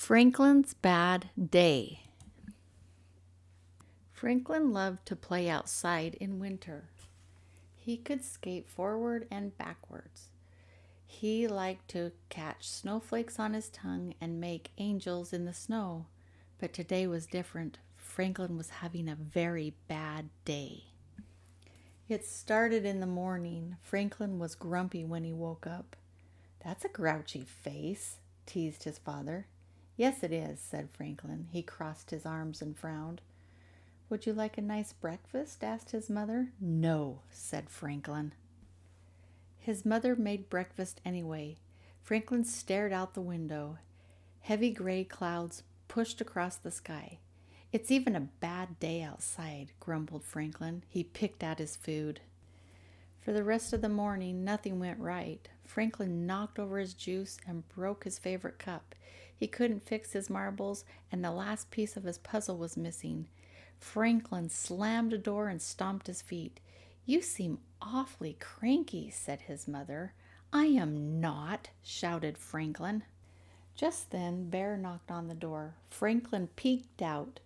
Franklin's Bad Day. Franklin loved to play outside in winter. He could skate forward and backwards. He liked to catch snowflakes on his tongue and make angels in the snow. But today was different. Franklin was having a very bad day. It started in the morning. Franklin was grumpy when he woke up. "That's a grouchy face," teased his father. "Yes, it is," said Franklin. He crossed his arms and frowned. "Would you like a nice breakfast?" asked his mother. "No," said Franklin. His mother made breakfast anyway. Franklin stared out the window. Heavy gray clouds pushed across the sky. "It's even a bad day outside," grumbled Franklin. He picked at his food. For the rest of the morning, nothing went right. Franklin knocked over his juice and broke his favorite cup. He couldn't fix his marbles, and the last piece of his puzzle was missing. Franklin slammed a door and stomped his feet. "You seem awfully cranky," said his mother. "I am not," shouted Franklin. Just then, Bear knocked on the door. Franklin peeked out.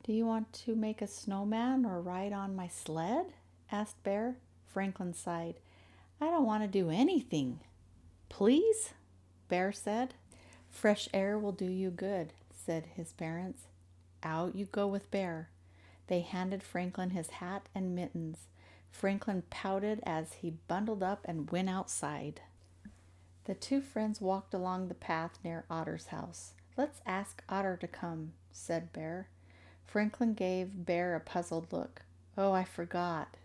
"Do you want to make a snowman or ride on my sled?" asked Bear. Franklin sighed. "I don't want to do anything." "Please?" Bear said. "Fresh air will do you good," said his parents. "Out you go with Bear." They handed Franklin his hat and mittens. Franklin pouted as he bundled up and went outside. The two friends walked along the path near Otter's house. "Let's ask Otter to come," said Bear. Franklin gave Bear a puzzled look. "Oh, I forgot,"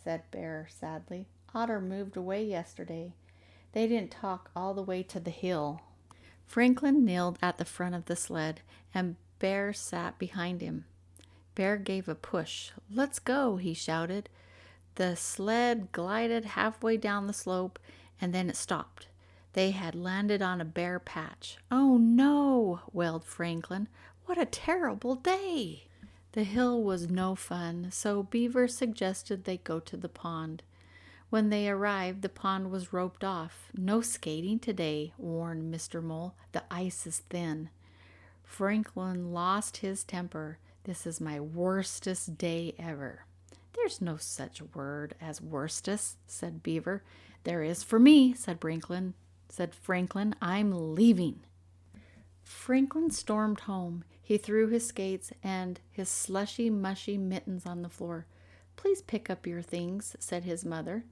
said Bear sadly. "Otter moved away yesterday. They didn't talk all the way to the hill." Franklin kneeled at the front of the sled, and Bear sat behind him. Bear gave a push. "Let's go," he shouted. The sled glided halfway down the slope, and then it stopped. They had landed on a bare patch. "Oh no," wailed Franklin. "What a terrible day!" The hill was no fun, so Beaver suggested they go to the pond. When they arrived, the pond was roped off. "No skating today," warned Mr. Mole. "The ice is thin." Franklin lost his temper. "This is my worstest day ever." "There's no such word as worstest," said Beaver. "There is for me," said Franklin. "I'm leaving." Franklin stormed home. He threw his skates and his slushy, mushy mittens on the floor. "Please pick up your things," said his mother.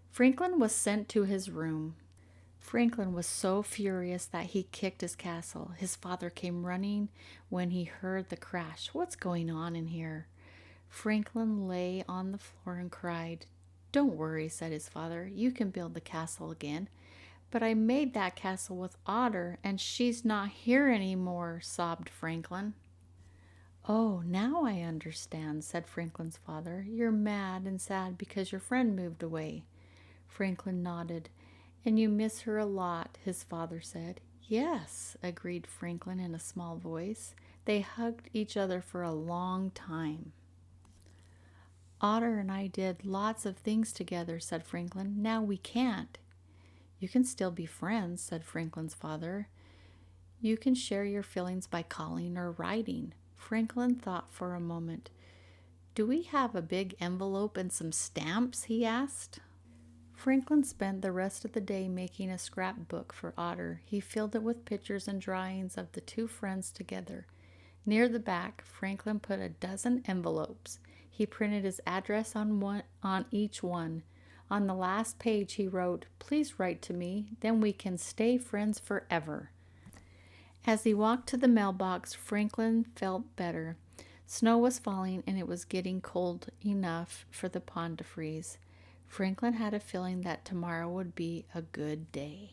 Franklin was sent to his room. Franklin was so furious that he kicked his castle. His father came running when he heard the crash. "What's going on in here?" Franklin lay on the floor and cried. "Don't worry," said his father. "You can build the castle again." "But I made that castle with Otter, and she's not here anymore," sobbed Franklin. "Oh, now I understand," said Franklin's father. "You're mad and sad because your friend moved away." Franklin nodded. "And you miss her a lot," his father said. "Yes," agreed Franklin in a small voice. They hugged each other for a long time. "Otter and I did lots of things together," said Franklin. "Now we can't." "You can still be friends," said Franklin's father. "You can share your feelings by calling or writing." Franklin thought for a moment. "Do we have a big envelope and some stamps?" he asked. Franklin spent the rest of the day making a scrapbook for Otter. He filled it with pictures and drawings of the two friends together. Near the back, Franklin put a dozen envelopes. He printed his address on each one. On the last page he wrote, "Please write to me, then we can stay friends forever." As he walked to the mailbox, Franklin felt better. Snow was falling and it was getting cold enough for the pond to freeze. Franklin had a feeling that tomorrow would be a good day.